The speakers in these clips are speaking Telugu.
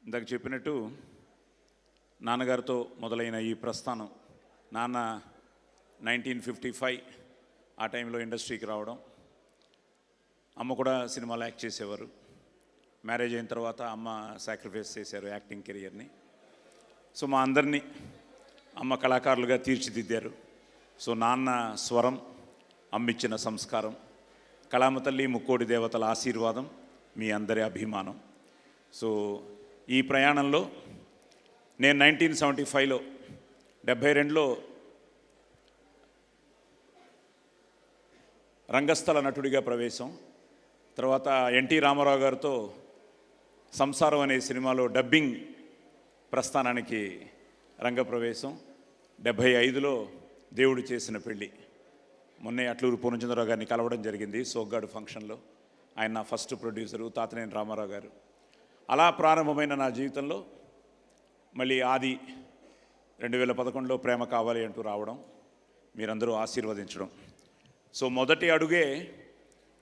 ఇందాక చెప్పినట్టు నాన్నగారితో మొదలైన ఈ ప్రస్థానం, నాన్న 1955 ఆ టైంలో ఇండస్ట్రీకి రావడం, అమ్మ కూడా సినిమాలో యాక్ట్ చేసేవారు. మ్యారేజ్ అయిన తర్వాత అమ్మ సాక్రిఫైస్ చేశారు యాక్టింగ్ కెరియర్ని. సో మా అందరినీ అమ్మ కళాకారులుగా తీర్చిదిద్దారు. సో నాన్న స్వరం, అమ్మిచ్చిన సంస్కారం, కళామ తల్లి ముక్కోడి దేవతల ఆశీర్వాదం, మీ అందరి అభిమానం. సో ఈ ప్రయాణంలో నేను 1975లో 72లో రంగస్థల నటుడిగా ప్రవేశం, తర్వాత ఎన్టీ రామారావు గారితో సంసారం అనే సినిమాలో డబ్బింగ్ ప్రస్థానానికి రంగప్రవేశం, 75లో దేవుడు చేసిన పెళ్ళి. మొన్నే అట్లూరు పూర్ణచంద్రరావు గారిని కలవడం జరిగింది సోగ్గాడు ఫంక్షన్లో. ఆయన నా ఫస్ట్ ప్రొడ్యూసరు, తాతనేని రామారావు గారు. అలా ప్రారంభమైన నా జీవితంలో మళ్ళీ ఆది 2011లో ప్రేమ కావాలి అంటూ రావడం, మీరందరూ ఆశీర్వదించడం. సో మొదటి అడుగే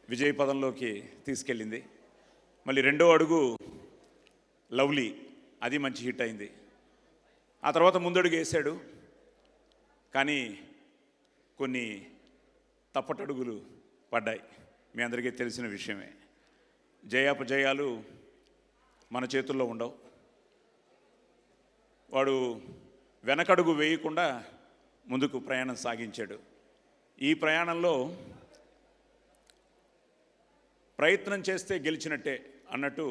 విజయ పదంలోకి తీసుకెళ్ళింది. మళ్ళీ రెండో అడుగు లవ్లీ, అది మంచి హిట్ అయింది. ఆ తర్వాత ముందడుగు వేశాడు, కానీ కొన్ని తప్పటడుగులు పడ్డాయి. మీ అందరికీ తెలిసిన విషయమే. జయాపజయాలు మన చేతుల్లో ఉండవు. వాడు వెనకడుగు వేయకుండా ముందుకు ప్రయాణం సాగించాడు. ఈ ప్రయాణంలో ప్రయత్నం చేస్తే గెలిచినట్టే అన్నట్టు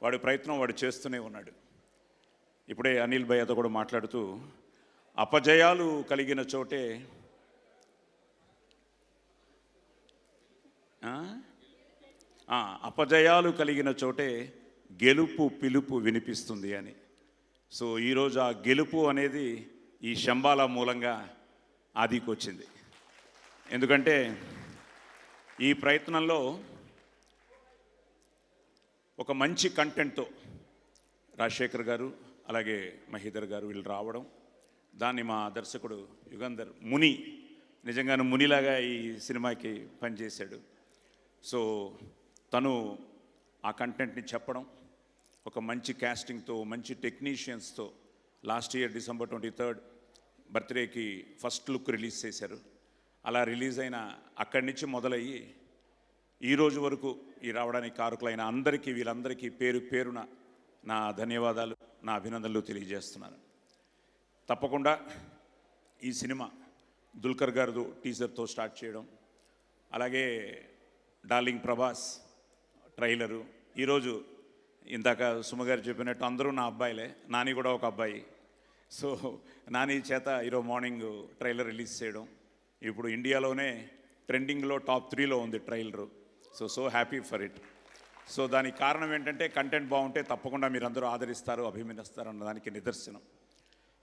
వాడి ప్రయత్నం వాడు చేస్తూనే ఉన్నాడు. ఇప్పుడే అనిల్ భయ్యతో కూడా మాట్లాడుతూ, అపజయాలు కలిగిన చోటే అపజయాలు కలిగిన చోటే గెలుపు పిలుపు వినిపిస్తుంది అని. సో ఈరోజు ఆ గెలుపు అనేది ఈ శంబాల మూలంగా ఆదికి వచ్చింది. ఎందుకంటే ఈ ప్రయత్నంలో ఒక మంచి కంటెంట్తో రాజశేఖర్ గారు అలాగే మహీధర్ గారు వీళ్ళు రావడం, దాన్ని మా దర్శకుడు యుగంధర్ ముని నిజంగానే మునిలాగా ఈ సినిమాకి పనిచేశాడు. సో తను ఆ కంటెంట్ని చెప్పడం, ఒక మంచి క్యాస్టింగ్తో, మంచి టెక్నీషియన్స్తో లాస్ట్ ఇయర్ December 23 బర్త్డేకి ఫస్ట్ లుక్ రిలీజ్ చేశారు. అలా రిలీజ్ అయిన అక్కడి నుంచి మొదలయ్యి ఈరోజు వరకు ఈ రావడానికి కారకులైన అందరికీ, వీళ్ళందరికీ పేరు పేరున నా ధన్యవాదాలు, నా అభినందనలు తెలియజేస్తున్నాను. తప్పకుండా ఈ సినిమా దుల్కర్ గారు టీజర్తో స్టార్ట్ చేయడం, అలాగే డార్లింగ్ ప్రభాస్ ట్రైలరు, ఈరోజు ఇందాక సుమగారు చెప్పినట్టు అందరూ నా అబ్బాయిలే, నాని కూడా ఒక అబ్బాయి. సో నాని చేత ఈరోజు మార్నింగ్ ట్రైలర్ రిలీజ్ చేయడం, ఇప్పుడు ఇండియాలోనే ట్రెండింగ్లో టాప్ 3లో ఉంది trailer. So happy for it. So దానికి కారణం ఏంటంటే కంటెంట్ బాగుంటే తప్పకుండా మీరందరూ ఆదరిస్తారు, అభిమానిస్తారు అన్నదానికి నిదర్శనం.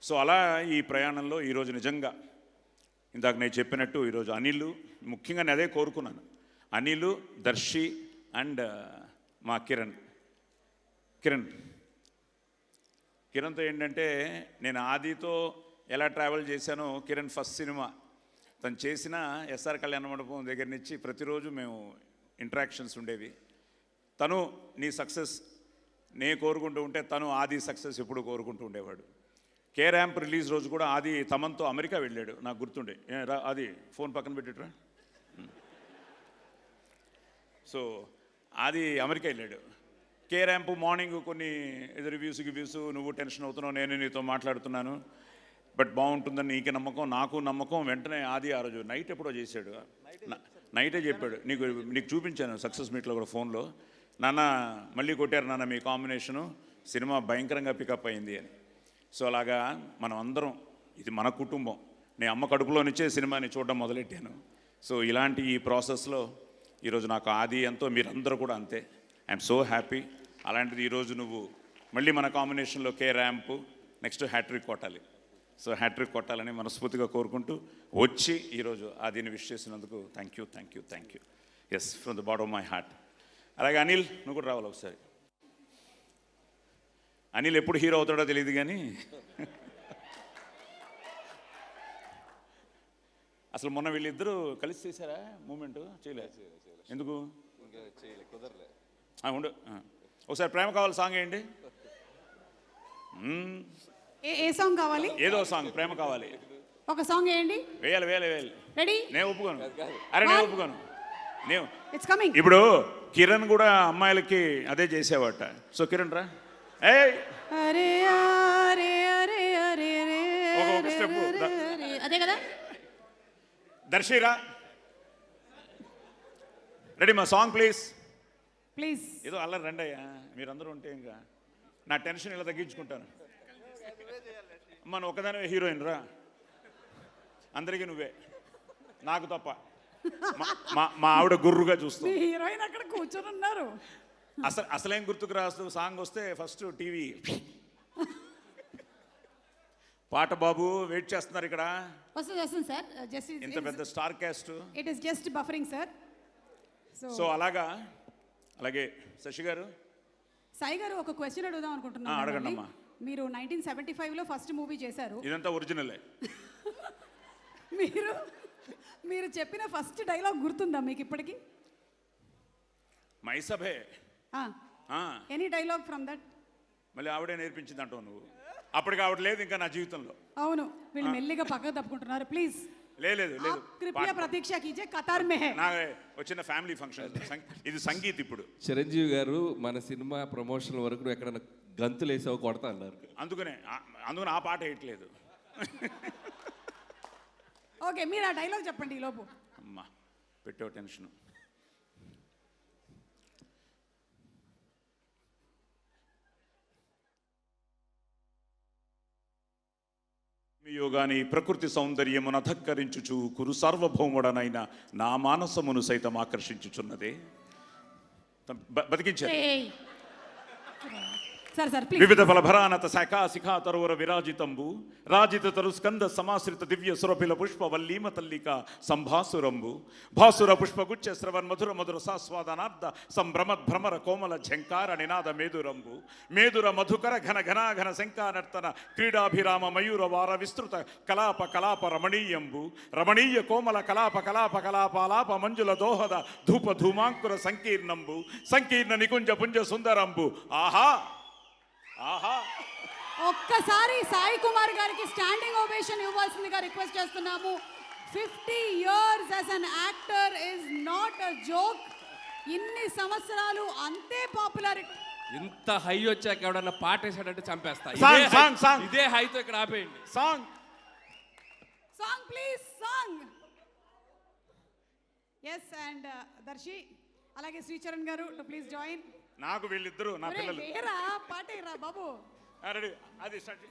సో అలా ఈ ప్రయాణంలో ఈరోజు నిజంగా ఇందాక నేను చెప్పినట్టు ఈరోజు అనిల్, ముఖ్యంగా నేను అదే కోరుకున్నాను, అనిల్, దర్శి అండ్ మా కిరణ్తో ఏంటంటే నేను ఆదితో ఎలా ట్రావెల్ చేశానో, కిరణ్ ఫస్ట్ సినిమా తను చేసిన ఎస్ఆర్ కళ్యాణ మండపం దగ్గర నుంచి ప్రతిరోజు మేము ఇంటరాక్షన్స్ ఉండేవి. తను నీ సక్సెస్ నేను కోరుకుంటూ ఉంటే తను ఆది సక్సెస్ ఎప్పుడు కోరుకుంటూ ఉండేవాడు. కే ర్యాంప్ రిలీజ్ రోజు కూడా ఆది తమన్తో అమెరికా వెళ్ళాడు, నాకు గుర్తుండే. అది ఫోన్ పక్కన పెట్టిట్రా. సో ఆది అమెరికా వెళ్ళాడు. కే ర్యాంప్ మార్నింగ్ కొన్ని రివ్యూస్ నువ్వు టెన్షన్ అవుతున్నావు, నేను నీతో మాట్లాడుతున్నాను, బట్ బాగుంటుందని నీకు నమ్మకం, నాకు నమ్మకం. వెంటనే ఆది ఆ రోజు నైట్ ఎప్పుడో చేశాడు, నైటే చెప్పాడు, నీకు చూపించాను సక్సెస్ మీట్లో కూడా ఫోన్లో, నాన్న మళ్ళీ కొట్టారు నాన్న మీ కాంబినేషను, సినిమా భయంకరంగా పికప్ అయింది అని. సో అలాగా మనం అందరం, ఇది మన కుటుంబం, నేను అమ్మ కడుపులో నుంచే సినిమాని చూడడం మొదలెట్టాను. సో ఇలాంటి ఈ ప్రాసెస్లో ఈరోజు నాకు ఆది ఎంతో, మీరందరూ కూడా అంతే. I'm so happy. అలాంటిది ఈరోజు నువ్వు మళ్ళీ మన కాంబినేషన్లో కే ర్యాంప్ నెక్స్ట్ హ్యాట్రిక్ కొట్టాలి. సో హ్యాట్రిక్ కొట్టాలని మనస్ఫూర్తిగా కోరుకుంటూ వచ్చి ఈరోజు ఆదిని విష్ చేసినందుకు thank you. Yes, from the bottom of my heart. అలాగే అనిల్, నువ్వు కూడా రావాలి ఒకసారి. అనిల్ ఎప్పుడు హీరో అవుతాడో తెలియదు కానీ అసలు మొన్న వీళ్ళిద్దరూ కలిసి చేశారా మూమెంట్? చేయలేదు. ఎందుకు? ఉండు, ఒకసారి ప్రేమ కావాలి సాంగ్ వేయండి. ఏ సాంగ్ కావాలి? ఏదో సాంగ్, ప్రేమ కావాలి. ఒక సాంగ్ వేయండి. వేయాలి. రెడీ? నేను ఒప్పుకోను. అరే నేను ఒప్పుకోను. నేను ఇట్స్ కమింగ్. ఇప్పుడు కిరణ్ కూడా అమ్మాయిలకి అదే చేసేవాట. సో కిరణ్ రా, ఏ అరే అరే అరే అరే అరే ఒక స్టెప్ అదే కదా. దర్శిరా రెడీ మా సాంగ్ ప్లీజ్. ఏదో అల్లరి రండి అయ్యా, మీరందరూ ఉంటే ఇంకా నా టెన్షన్ ఇలా తగ్గించుకుంటాను. అమ్మ నువ్వు ఒకదానివే హీరోయిన్ రా, అందరికీ నువ్వే, నాకు తప్ప. మా ఆవిడ గుర్రుగా చూస్తాం. హీరోయిన్ అక్కడ కూర్చొని ఉన్నారు. అసలేం గుర్తుకు రాస్తూ సాంగ్ వస్తే ఫస్ట్ టీవీ పాట. బాబు వెయిట్ చేస్తున్నారు ఇక్కడ. వస్తుంది సార్. జస్ట్ ఇంత పెద్ద star cast. It is just buffering sir. So అలాగే శశి గారు, సాయి గారు ఒక క్వశ్చన్ అడుగుదాం అనుకుంటున్నాను. అడగండి అమ్మా. మీరు 1975లో ఫస్ట్ మూవీ చేశారు. ఇదంతా ఒరిజినలే. మీరు చెప్పిన ఫస్ట్ డైలాగ్ గుర్తుందా మీకు ఇప్పటికి? మైసభే. Any dialogue from that? మళ్ళీ ఆవిడే నేర్పించింది అంటావు నువ్వు. అప్పటికి ఆవిడ లేదు ఇంకా నా జీవితంలో. అవును, వీళ్ళు మెల్లిగా పక్కకు తప్పుకుంటున్నారు. ప్లీజ్ లేదు కృపయా ప్రతీక్ష కీజే, కతార్ మే హై. నా వచ్చిన ఫ్యామిలీ ఫంక్షన్ ఇది సంగీత్. ఇప్పుడు చిరంజీవి గారు మన సినిమా ప్రమోషన్ వరకు ఎక్కడైనా గంతులు వేసావు కొడతా అన్నారు. అందుకనే ఆ పాట వేయట్లేదు. ఓకే, మీరు ఆ డైలాగ్ చెప్పండి ఈ లోపు. అమ్మా పెట్టావు టెన్షన్. యోగాని ప్రకృతి సౌందర్యమును అధక్కరించుచు కురు సార్వభౌముడనైన నా మానసమును సైతం ఆకర్షించుచున్నదే. బతికించారు. వివిధ ఫలభరానత శాఖా శిఖా తరువర విరాజితంబు రాజిత తరు స్కంద సమాశ్రిత దివ్య సురభిల పుష్ప వల్లీమ తల్లిక సంభాసురంబు భాసుర పుష్పగుచ్చ శ్రవన్ మధుర సాస్వాదనార్థ సంభ్రమద్భ్రమర కోమల ఝంకార నినాద మేదుర మధుకర ఘన శంకానర్తన క్రీడాభిరామ మయూర వార విస్తృత కలాప రమణీయ కోమల కలాపాలాప మంజుల దోహద ధూప ధూమాంకుర సంకీర్ణ నికుంజ పుంజ సుందరంబు. ఆహా ఒక్కసారి సాయి కుమార్ గారికి స్టాండింగ్ ఓవేషన్ ఇవ్వాల్సిందిగా రిక్వెస్ట్ చేస్తున్నాము. 50 years as an actor is not a joke. ఇన్ని సంవత్సరాలు అంతే పాపులారిటీ. ఇంత హై వచ్చాక ఎవడన్నా పాట వేసాడంటే చంపేస్తా. ఇదే హైతో ఇక్కడ ఆపేయండి. Song please, song. Yes, and Darshi అలాగే శ్రీచరణ్ గారు టు ప్లీజ్ జాయిన్. నాకు వీళ్ళిద్దరు నా పిల్లలు. వేరా పాటేరా బాబు. రెడీ, అది స్టార్ట్.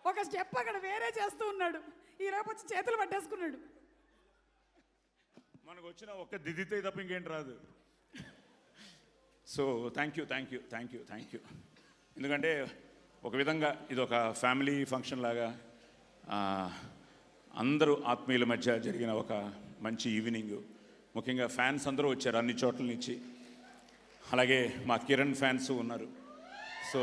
ఒక స్టెప్ అక్కడ వేరే చేస్తూ ఉన్నాడు, ఈ రేపు వచ్చి చేతులు పట్టేసుకున్నాడు. మనకు వచ్చిన ఒక్క దిద్దితే తప్ప ఇంకేంటి రాదు. So thank you. ఎందుకంటే ఒక విధంగా ఇది ఒక ఫ్యామిలీ ఫంక్షన్ లాగా అందరూ ఆత్మీయుల మధ్య జరిగిన ఒక మంచి ఈవినింగ్. ముఖ్యంగా ఫ్యాన్స్ అందరూ వచ్చారు అన్ని చోట్ల నుంచి. అలాగే మా కిరణ్ ఫ్యాన్స్ ఉన్నారు. సో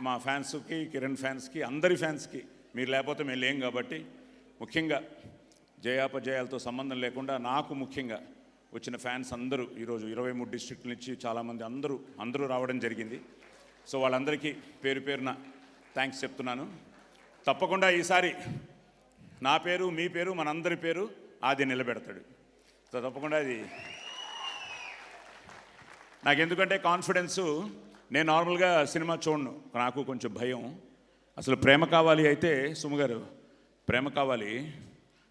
మా ఫ్యాన్స్కి, కిరణ్ ఫ్యాన్స్కి, అందరి ఫ్యాన్స్కి మీరు లేకపోతే మేము లేం కాబట్టి, ముఖ్యంగా జయాపజయాలతో సంబంధం లేకుండా నాకు ముఖ్యంగా వచ్చిన ఫ్యాన్స్ అందరూ ఈరోజు 23 డిస్ట్రిక్ట్ల నుంచి చాలామంది అందరూ రావడం జరిగింది. సో వాళ్ళందరికీ పేరున థ్యాంక్స్ చెప్తున్నాను. తప్పకుండా ఈసారి నా పేరు, మీ పేరు, మనందరి పేరు ఆది నిలబెడతాడు. సో తప్పకుండా అది నాకెందుకంటే కాన్ఫిడెన్సు నేను నార్మల్గా సినిమా చూడను, నాకు కొంచెం భయం. అసలు ప్రేమ కావాలి అయితే సుమ గారు, ప్రేమ కావాలి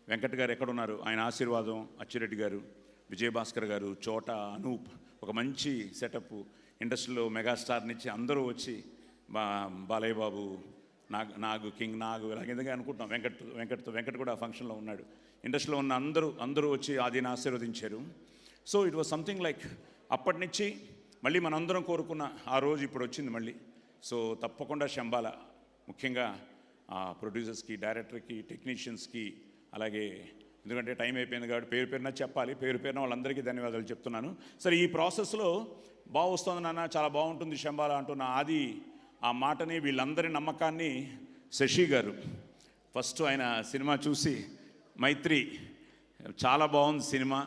వెంకట్ గారు ఎక్కడున్నారు, ఆయన ఆశీర్వాదం, అచ్చిరెడ్డి గారు, విజయభాస్కర్ గారు, చోట, అనూప్, ఒక మంచి సెటప్, ఇండస్ట్రీలో మెగాస్టార్ నుంచి అందరూ వచ్చి బాలయ్య బాబు, నాగు కింగ్ నాగు ఇలా కిందగా అనుకుంటున్నాం. వెంకట్ కూడా ఆ ఫంక్షన్లో ఉన్నాడు. ఇండస్ట్రీలో ఉన్న అందరూ వచ్చి ఆదిని ఆశీర్వదించారు. So it was something like అప్పటి నుంచి మళ్ళీ మనందరం కోరుకున్న ఆ రోజు ఇప్పుడు వచ్చింది మళ్ళీ. సో తప్పకుండా శంబాల, ముఖ్యంగా ప్రొడ్యూసర్స్కి, డైరెక్టర్కి, టెక్నీషియన్స్కి, అలాగే ఎందుకంటే టైం అయిపోయింది కాబట్టి పేరున చెప్పాలి, పేరున వాళ్ళందరికీ ధన్యవాదాలు చెప్తున్నాను. సరే, ఈ ప్రాసెస్లో బాగా వస్తుంది నాన్న, చాలా బాగుంటుంది శంబాల అంటున్న ఆది ఆ మాటని, వీళ్ళందరి నమ్మకాన్ని శశి గారు ఫస్ట్ ఆయన సినిమా చూసి, మైత్రి చాలా బాగుంది సినిమా,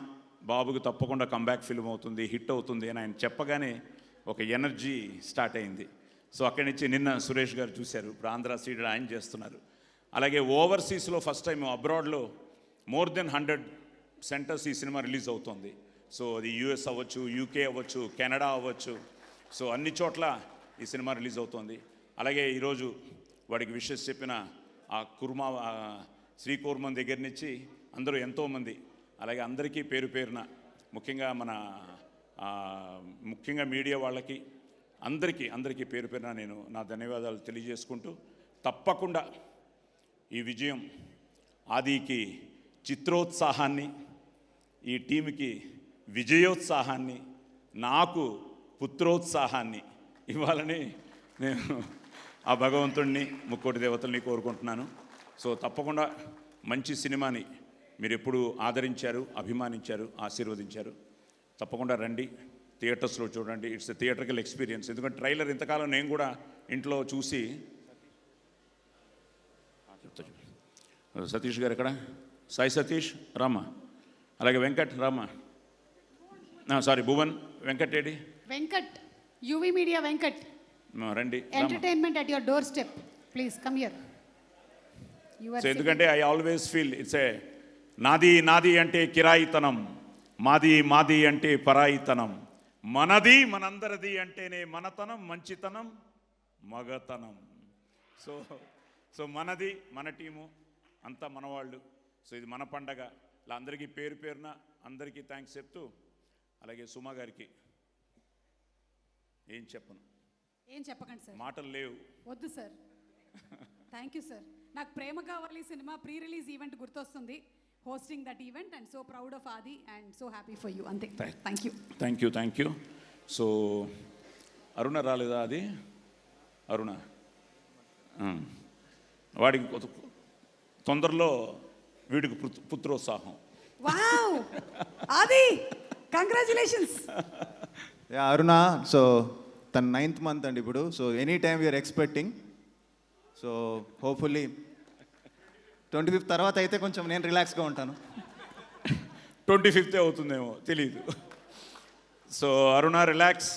బాబుకి తప్పకుండా కంబ్యాక్ ఫిల్మ్ అవుతుంది, హిట్ అవుతుంది అని ఆయన చెప్పగానే ఒక ఎనర్జీ స్టార్ట్ అయింది. సో అక్కడి నుంచి నిన్న సురేష్ గారు చూశారు, ఇప్పుడు ఆంధ్ర సీడెడ్ ఆయన చేస్తున్నారు. అలాగే ఓవర్సీస్లో ఫస్ట్ టైం అబ్రాడ్లో మోర్ దెన్ 100 సెంటర్స్ ఈ సినిమా రిలీజ్ అవుతుంది. సో అది యూఎస్ అవ్వచ్చు, యూకే అవ్వచ్చు, కెనడా అవ్వచ్చు, సో అన్ని చోట్ల ఈ సినిమా రిలీజ్ అవుతుంది. అలాగే ఈరోజు వాడికి విషెస్ చెప్పిన ఆ శ్రీకూర్మన్ దగ్గర నుంచి అందరూ ఎంతోమంది, అలాగే అందరికీ పేరున, ముఖ్యంగా ముఖ్యంగా మీడియా వాళ్ళకి అందరికీ పేరున నేను నా ధన్యవాదాలు తెలియజేసుకుంటూ, తప్పకుండా ఈ విజయం ఆదికి చిత్రోత్సాహాన్ని, ఈ టీంకి విజయోత్సాహాన్ని, నాకు పుత్రోత్సాహాన్ని ఇవ్వాలని నేను ఆ భగవంతుడిని, ముక్కోటి దేవతల్ని కోరుకుంటున్నాను. సో తప్పకుండా మంచి సినిమాని మీరు ఎప్పుడు ఆదరించారు, అభిమానించారు, ఆశీర్వదించారు. తప్పకుండా రండి, థియేటర్స్లో చూడండి. It's a theatrical experience. ఎందుకంటే ట్రైలర్ ఇంతకాలం నేను కూడా ఇంట్లో చూసి, సతీష్ గారు ఎక్కడ, సాయి సతీష్ రామా, అలాగే వెంకట్ రామా, సారీ భువన్, వెంకట్ ఏడి, వెంకట్, యువి మీడియా వెంకట్, రండి. Entertainment at your doorstep, please come here. So ఎందుకంటే I always feel it's a నాది అంటే కిరాయితనం, మాది అంటే పరాయితనం, మనది మనందరిది అంటేనే మనతనం, మంచితనం, మగతనం. సో మనది, మన టీము అంతా మనవాళ్ళు. సో ఇది మన పండగ. ఇలా అందరికీ పేరున అందరికీ థ్యాంక్స్ చెప్తూ, అలాగే సుమా గారికి ఏం చెప్పకండి సార్, మాటలు లేవు. వద్దు సార్. Thank you sir. నాకు Prema Kavali cinema pre release event గుర్తొస్తుంది, hosting that event, and so proud of Aadi and so happy for you. అంతే. Thank you. సో అరుణ రాలేదా? అది అరుణ, వాడికి తొందరలో వీడికి పుత్రోత్సాహం. Wow Aadi, congratulations. Aruna, so తన 9th month అండి ఇప్పుడు. So any time we're expecting. So hopefully 25th తర్వాత అయితే కొంచెం నేను రిలాక్స్గా ఉంటాను. 25th అవుతుందేమో తెలియదు. సో అరుణ రిలాక్స్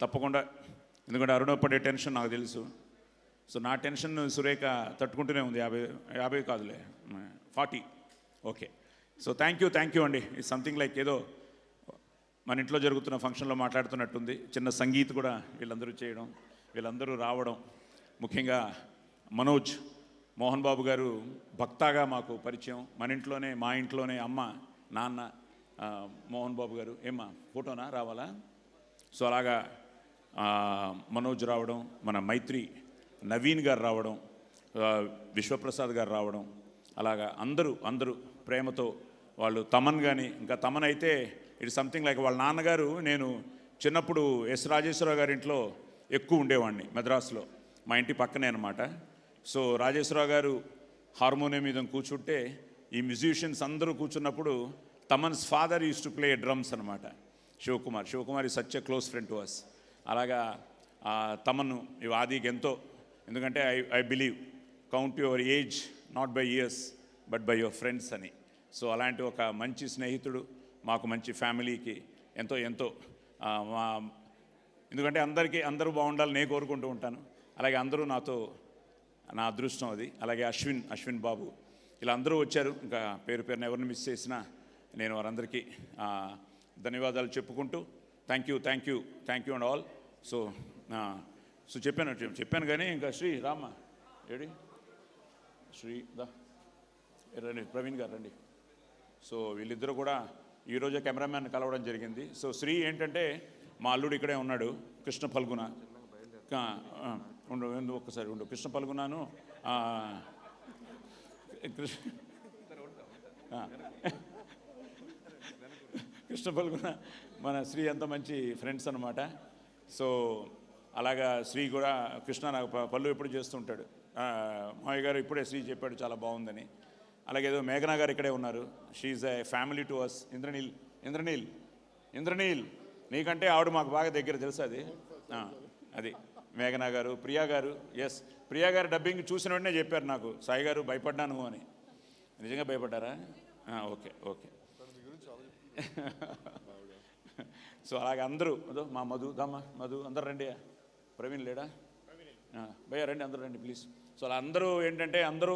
తప్పకుండా, ఎందుకంటే అరుణ పడే టెన్షన్ నాకు తెలుసు. సో నా టెన్షన్ సురేఖ తట్టుకుంటూనే ఉంది. 50 కాదులే, 40. ఓకే. సో థ్యాంక్ యూ అండి. ఇట్స్ సంథింగ్ లైక్ ఏదో మన ఇంట్లో జరుగుతున్న ఫంక్షన్లో మాట్లాడుతున్నట్టుంది. చిన్న సంగీత్ కూడా వీళ్ళందరూ చేయడం, వీళ్ళందరూ రావడం, ముఖ్యంగా మనోజ్ మోహన్ బాబు గారు భక్తాగా మాకు పరిచయం. మా ఇంట్లోనే అమ్మ, నాన్న, మోహన్ బాబు గారు. ఏమ్మా ఫోటోనా రావాలా? సో అలాగా మనోజ్ రావడం, మన మైత్రి నవీన్ గారు రావడం, విశ్వప్రసాద్ గారు రావడం, అలాగా అందరూ ప్రేమతో వాళ్ళు. తమన్ కానీ, ఇంకా తమన్ అయితే ఇట్స్ సంథింగ్ లైక్ వాళ్ళ నాన్నగారు. నేను చిన్నప్పుడు ఎస్ రాజేశ్వరరావు గారి ఇంట్లో ఎక్కువ ఉండేవాడిని, మద్రాసులో, మా ఇంటి పక్కనే అనమాట. సో రాజేశ్వరరావు గారు హార్మోనియం మీద కూర్చుంటే ఈ మ్యూజిషియన్స్ అందరూ కూర్చున్నప్పుడు Thaman's father used to play drums అనమాట, Shivakumar is such a close friend to us. అలాగా తమను ఆదికి ఎంతో, ఎందుకంటే I believe count your age not by years but by your friends అని. సో అలాంటి ఒక మంచి స్నేహితుడు మాకు, మంచి ఫ్యామిలీకి ఎంతో ఎందుకంటే అందరూ బాగుండాలని నేను కోరుకుంటూ ఉంటాను. అలాగే అందరూ నాతో, నా అదృష్టం అది. అలాగే అశ్విన్ బాబు, ఇలా అందరూ వచ్చారు. ఇంకా పేరున ఎవరిని మిస్ చేసినా నేను వారందరికీ ధన్యవాదాలు చెప్పుకుంటూ thank you and all. So so చెప్పాను కానీ ఇంకా శ్రీ రామ్మ ఏడి శ్రీ దా రండి, ప్రవీణ్ గారు రండి. సో వీళ్ళిద్దరూ కూడా ఈరోజే కెమెరామ్యాన్ కలవడం జరిగింది. సో శ్రీ ఏంటంటే మా అల్లుడు ఇక్కడే ఉన్నాడు, కృష్ణ ఫల్గుణ. ఉండు ఒక్కసారి ఉండు. కృష్ణ ఫల్గుణను కృష్ణ ఫల్గుణ మన శ్రీ అంత మంచి ఫ్రెండ్స్ అనమాట. సో అలాగా శ్రీ కూడా కృష్ణ నాకు పళ్ళు ఎప్పుడు చేస్తుంటాడు. మావయ్య గారు ఇప్పుడే శ్రీ చెప్పాడు చాలా బాగుందని. అలాగే ఏదో మేఘనా గారు ఇక్కడే ఉన్నారు. She's a family to us. Indraneel నీకంటే ఆవిడ మాకు బాగా దగ్గర తెలుసు. అది మేఘనా గారు, ప్రియా గారు. ఎస్, ప్రియా గారు డబ్బింగ్ చూసిన వెంటనే చెప్పారు నాకు, సాయి గారు భయపడ్డాను అని. నిజంగా భయపడ్డారా? ఓకే. సో అలాగే అందరూ మా మధు అందరు రండి. ప్రవీణ్ లేడా? భయ్యా రండి, అందరూ రండి ప్లీజ్. సో అలా అందరూ ఏంటంటే అందరూ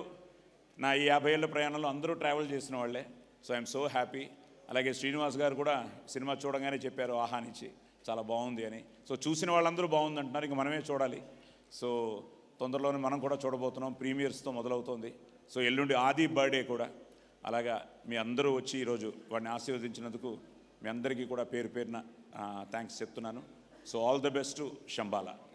నా ఈ 50 ఏళ్ళ ప్రయాణంలో అందరూ ట్రావెల్ చేసిన వాళ్ళే. So I'm so happy. అలాగే శ్రీనివాస్ గారు కూడా సినిమా చూడగానే చెప్పారు ఆహానించి చాలా బాగుంది అని. సో చూసిన వాళ్ళందరూ బాగుంది అంటున్నారు, ఇంక మనమే చూడాలి. సో తొందరలోనే మనం కూడా చూడబోతున్నాం. ప్రీమియర్స్తో మొదలవుతోంది. సో ఎల్లుండి ఆది బర్త్డే కూడా. అలాగా మీ అందరూ వచ్చి ఈరోజు వాడిని ఆశీర్వదించినందుకు మీ అందరికీ కూడా పేరు పేరున థ్యాంక్స్ చెప్తున్నాను. So all the best to Shambhala.